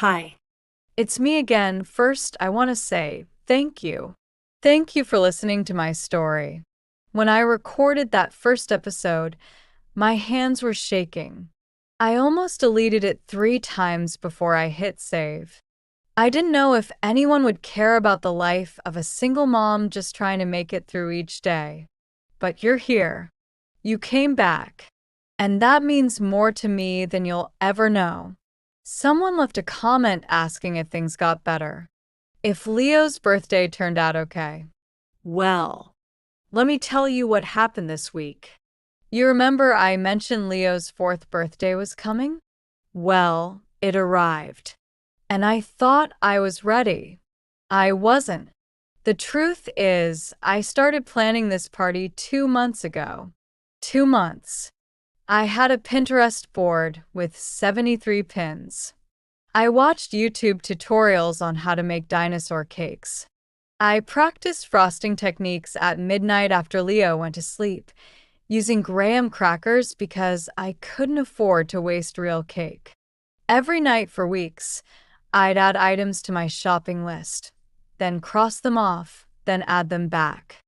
Hi, it's me again. First, I want to say thank you. Thank you for listening to my story. When I recorded that first episode, my hands were shaking. I almost deleted it 3 times before I hit save. I didn't know if anyone would care about the life of a single mom just trying to make it through each day. But you're here. You came back. And that means more to me than you'll ever know. Someone left a comment asking if things got better. If Leo's birthday turned out okay. Well, let me tell you what happened this week. You remember I mentioned Leo's 4th birthday was coming? Well, it arrived. And I thought I was ready. I wasn't. The truth is, I started planning this party 2 months ago. 2 months. I had a Pinterest board with 73 pins. I watched YouTube tutorials on how to make dinosaur cakes. I practiced frosting techniques at midnight after Leo went to sleep, using graham crackers because I couldn't afford to waste real cake. Every night for weeks, I'd add items to my shopping list, then cross them off, then add them back.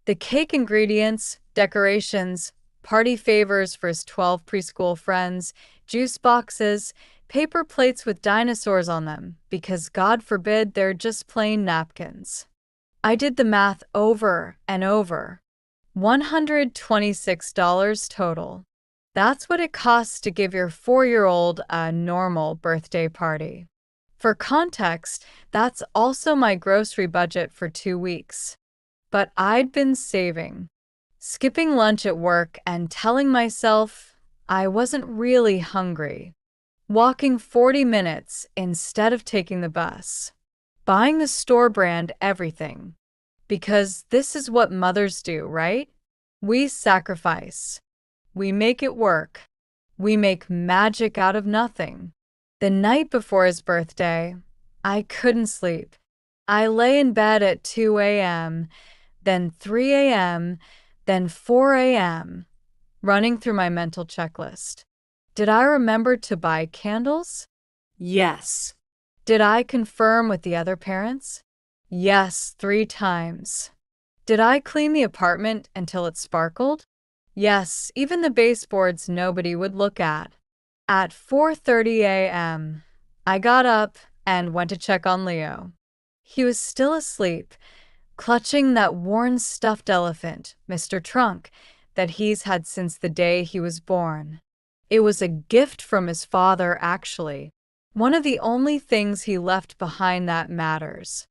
The cake ingredients, decorations, party favors for his 12 preschool friends, juice boxes, paper plates with dinosaurs on them, because God forbid they're just plain napkins. I did the math over and over. $126 total. That's what it costs to give your 4-year-old a normal birthday party. For context, that's also my grocery budget for 2 weeks. But I'd been saving. Skipping lunch at work and telling myself I wasn't really hungry. Walking 40 minutes instead of taking the bus. Buying the store brand everything. Because this is what mothers do, right? We sacrifice. We make it work. We make magic out of nothing. The night before his birthday, I couldn't sleep. I lay in bed at 2 a.m., then 3 a.m., then 4 a.m., running through my mental checklist. Did I remember to buy candles? Yes. Did I confirm with the other parents? Yes, 3 times. Did I clean the apartment until it sparkled? Yes, even the baseboards nobody would look at. At 4:30 a.m., I got up and went to check on Leo. He was still asleep, clutching that worn stuffed elephant, Mr. Trunk, that he's had since the day he was born. It was a gift from his father, actually. One of the only things he left behind that matters.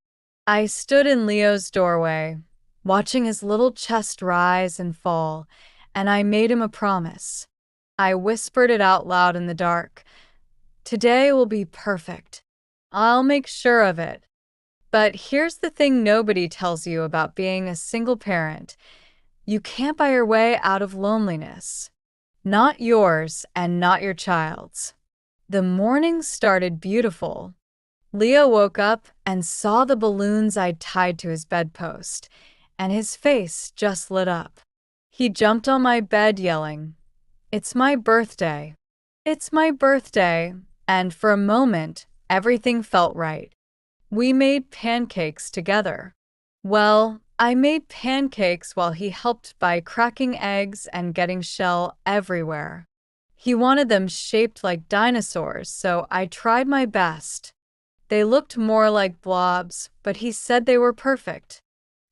I stood in Leo's doorway, watching his little chest rise and fall, and I made him a promise. I whispered it out loud in the dark. Today will be perfect. I'll make sure of it. But here's the thing nobody tells you about being a single parent. You can't buy your way out of loneliness. Not yours and not your child's. The morning started beautiful. Leo woke up and saw the balloons I'd tied to his bedpost, and his face just lit up. He jumped on my bed yelling, "It's my birthday. It's my birthday." And for a moment, everything felt right. We made pancakes together. Well, I made pancakes while he helped by cracking eggs and getting shell everywhere. He wanted them shaped like dinosaurs, so I tried my best. They looked more like blobs, but he said they were perfect.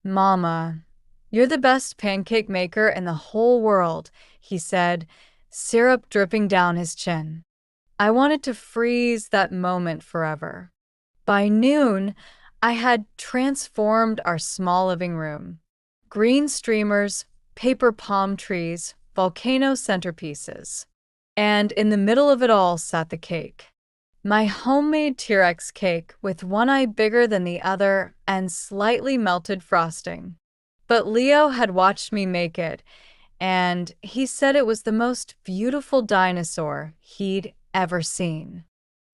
"Mama, you're the best pancake maker in the whole world," he said, syrup dripping down his chin. I wanted to freeze that moment forever. By noon, I had transformed our small living room. Green streamers, paper palm trees, volcano centerpieces. And in the middle of it all sat the cake. My homemade T-Rex cake with one eye bigger than the other and slightly melted frosting. But Leo had watched me make it, and he said it was the most beautiful dinosaur he'd ever seen.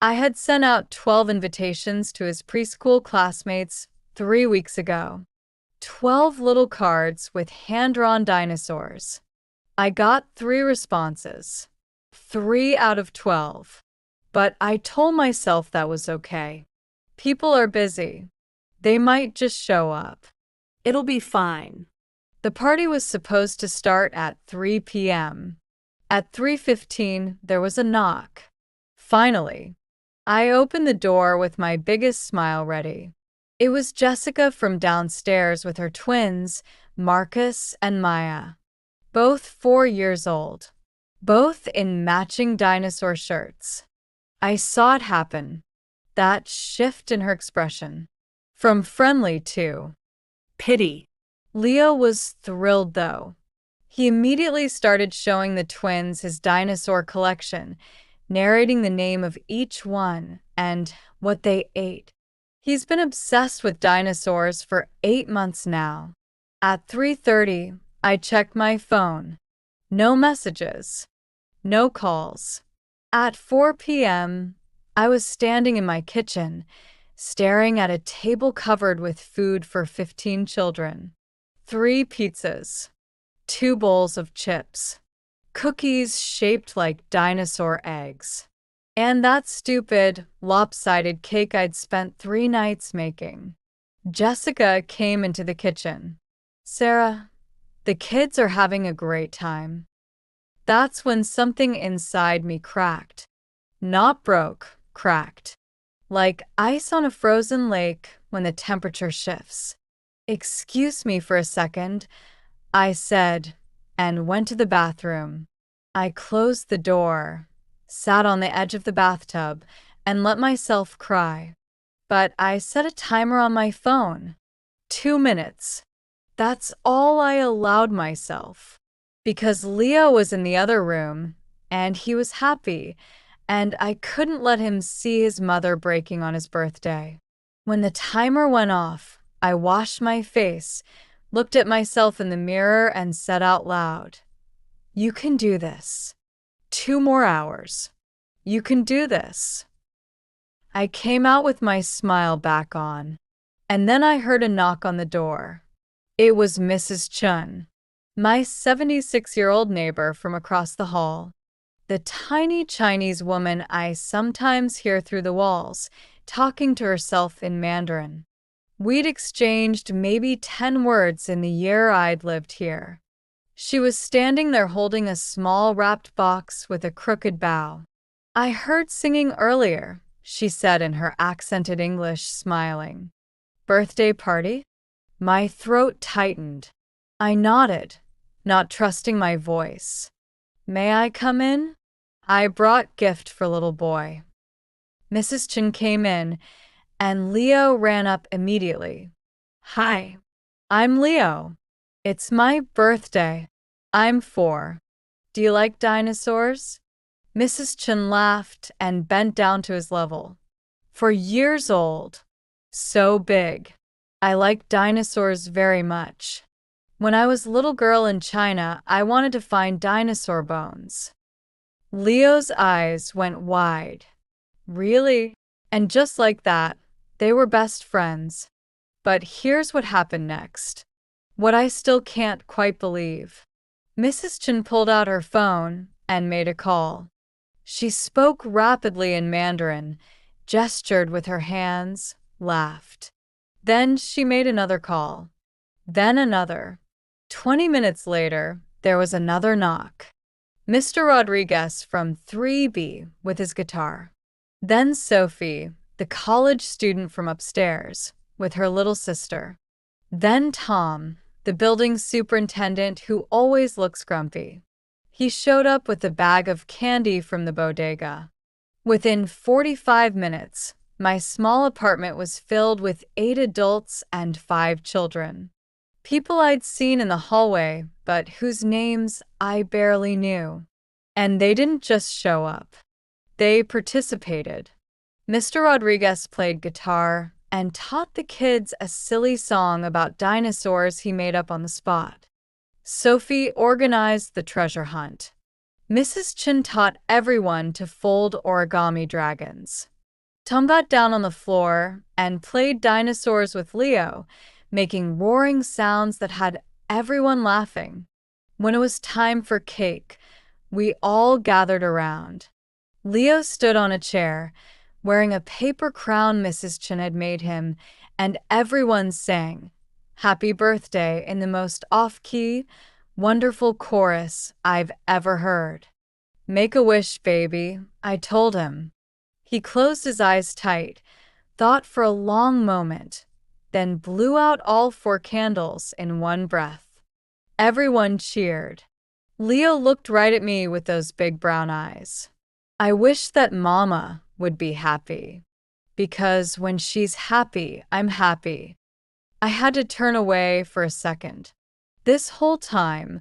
I had sent out 12 invitations to his preschool classmates 3 weeks ago. 12 little cards with hand-drawn dinosaurs. I got 3 responses. 3 out of 12. But I told myself that was okay. People are busy. They might just show up. It'll be fine. The party was supposed to start at 3 p.m. At 3:15, there was a knock. Finally, I opened the door with my biggest smile ready. It was Jessica from downstairs with her twins, Marcus and Maya, both 4 years old, both in matching dinosaur shirts. I saw it happen, that shift in her expression. From friendly to Pity. Leo was thrilled, though. He immediately started showing the twins his dinosaur collection, narrating the name of each one and what they ate. He's been obsessed with dinosaurs for 8 months now. At 3:30, I checked my phone. No messages. No calls. At 4 p.m., I was standing in my kitchen, staring at a table covered with food for 15 children. 3 pizzas, 2 bowls of chips, cookies shaped like dinosaur eggs, and that stupid, lopsided cake I'd spent 3 nights making. Jessica came into the kitchen. "Sarah, the kids are having a great time." That's when something inside me cracked. Not broke, cracked. Like ice on a frozen lake when the temperature shifts. "Excuse me for a second," I said, and went to the bathroom. I closed the door, sat on the edge of the bathtub, and let myself cry. But I set a timer on my phone. 2 minutes. That's all I allowed myself. Because Leo was in the other room, and he was happy, and I couldn't let him see his mother breaking on his birthday. When the timer went off, I washed my face, looked at myself in the mirror, and said out loud, "You can do this. 2 more hours. You can do this." I came out with my smile back on, and then I heard a knock on the door. It was Mrs. Chun, my 76-year-old neighbor from across the hall, the tiny Chinese woman I sometimes hear through the walls, talking to herself in Mandarin. We'd exchanged maybe 10 words in the year I'd lived here. She was standing there holding a small wrapped box with a crooked bow. "I heard singing earlier," she said in her accented English, smiling. "Birthday party?" My throat tightened. I nodded, not trusting my voice. "May I come in? I brought gift for little boy." Mrs. Chin came in, and Leo ran up immediately. "Hi, I'm Leo. It's my birthday. I'm 4. Do you like dinosaurs?" Mrs. Chin laughed and bent down to his level. "For years old. So big. I like dinosaurs very much. When I was a little girl in China, I wanted to find dinosaur bones." Leo's eyes went wide. "Really?" And just like that, they were best friends. But here's what happened next. What I still can't quite believe. Mrs. Chin pulled out her phone and made a call. She spoke rapidly in Mandarin, gestured with her hands, laughed. Then she made another call. Then another. 20 minutes later, there was another knock. Mr. Rodriguez from 3B with his guitar. Then Sophie, the college student from upstairs, with her little sister. Then Tom, the building superintendent who always looks grumpy. He showed up with a bag of candy from the bodega. Within 45 minutes, my small apartment was filled with 8 adults and 5 children. People I'd seen in the hallway, but whose names I barely knew. And they didn't just show up. They participated. Mr. Rodriguez played guitar and taught the kids a silly song about dinosaurs he made up on the spot. Sophie organized the treasure hunt. Mrs. Chin taught everyone to fold origami dragons. Tom got down on the floor and played dinosaurs with Leo, making roaring sounds that had everyone laughing. When it was time for cake, we all gathered around. Leo stood on a chair, wearing a paper crown Mrs. Chen had made him, and everyone sang, "Happy Birthday" in the most off-key, wonderful chorus I've ever heard. "Make a wish, baby," I told him. He closed his eyes tight, thought for a long moment, then blew out all 4 candles in one breath. Everyone cheered. Leo looked right at me with those big brown eyes. "I wish that Mama would be happy, because when she's happy, I'm happy." I had to turn away for a second. This whole time,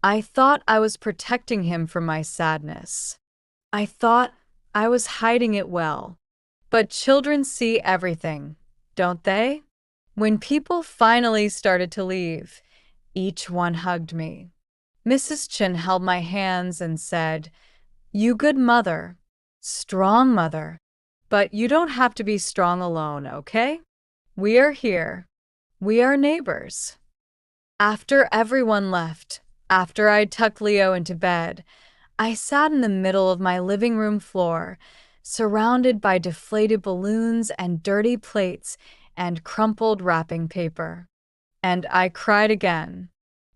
I thought I was protecting him from my sadness. I thought I was hiding it well. But children see everything, don't they? When people finally started to leave, each one hugged me. Mrs. Chen held my hands and said, "You good mother, strong mother, but you don't have to be strong alone, okay? We are here. We are neighbors." After everyone left, after I'd tucked Leo into bed, I sat in the middle of my living room floor, surrounded by deflated balloons and dirty plates and crumpled wrapping paper. And I cried again.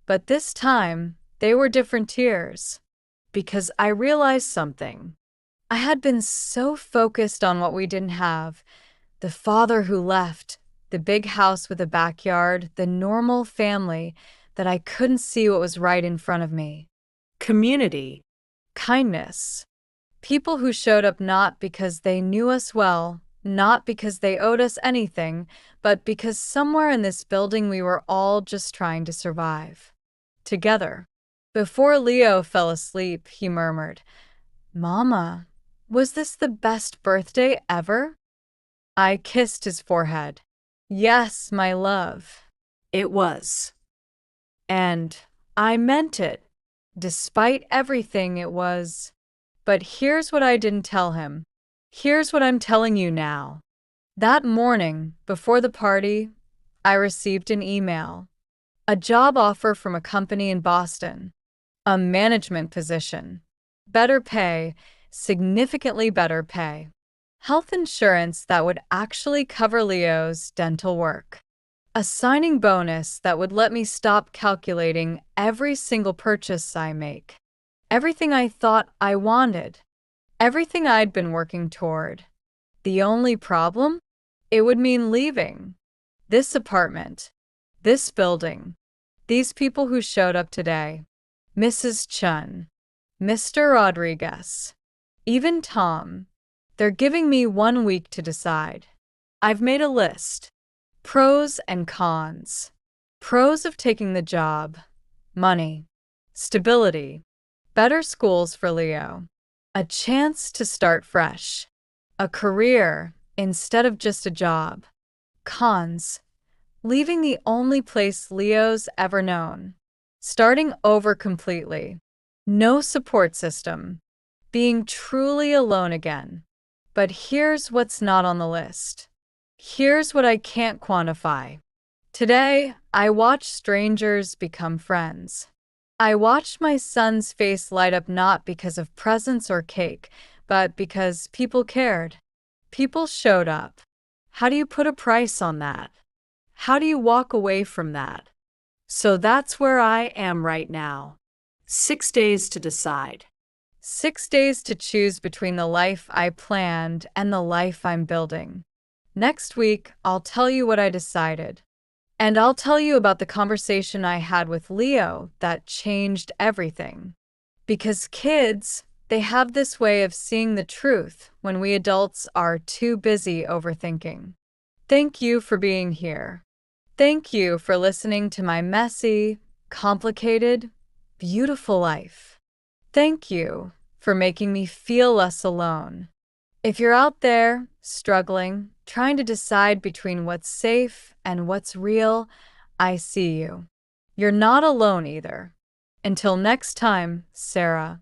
But this time, they were different tears. Because I realized something. I had been so focused on what we didn't have, the father who left, the big house with a backyard, the normal family, that I couldn't see what was right in front of me. Community. Kindness. People who showed up not because they knew us well, not because they owed us anything, but because somewhere in this building we were all just trying to survive. Together. Before Leo fell asleep, he murmured, "Mama, was this the best birthday ever?" I kissed his forehead. "Yes, my love." It was. And I meant it. Despite everything, it was. But here's what I didn't tell him. Here's what I'm telling you now. That morning, before the party, I received an email. A job offer from a company in Boston. A management position. Better pay, significantly better pay. Health insurance that would actually cover Leo's dental work. A signing bonus that would let me stop calculating every single purchase I make. Everything I thought I wanted. Everything I'd been working toward. The only problem? It would mean leaving. This apartment. This building. These people who showed up today. Mrs. Chun. Mr. Rodriguez. Even Tom. They're giving me 1 week to decide. I've made a list. Pros and cons. Pros of taking the job. Money. Stability. Better schools for Leo. A chance to start fresh. A career instead of just a job. Cons. Leaving the only place Leo's ever known. Starting over completely. No support system. Being truly alone again. But here's what's not on the list. Here's what I can't quantify. Today, I watched strangers become friends. I watched my son's face light up not because of presents or cake, but because people cared. People showed up. How do you put a price on that? How do you walk away from that? So that's where I am right now. 6 days to decide. 6 days to choose between the life I planned and the life I'm building. Next week, I'll tell you what I decided. And I'll tell you about the conversation I had with Leo that changed everything. Because kids, they have this way of seeing the truth when we adults are too busy overthinking. Thank you for being here. Thank you for listening to my messy, complicated, beautiful life. Thank you for making me feel less alone. If you're out there, struggling, trying to decide between what's safe and what's real, I see you. You're not alone either. Until next time, Sarah.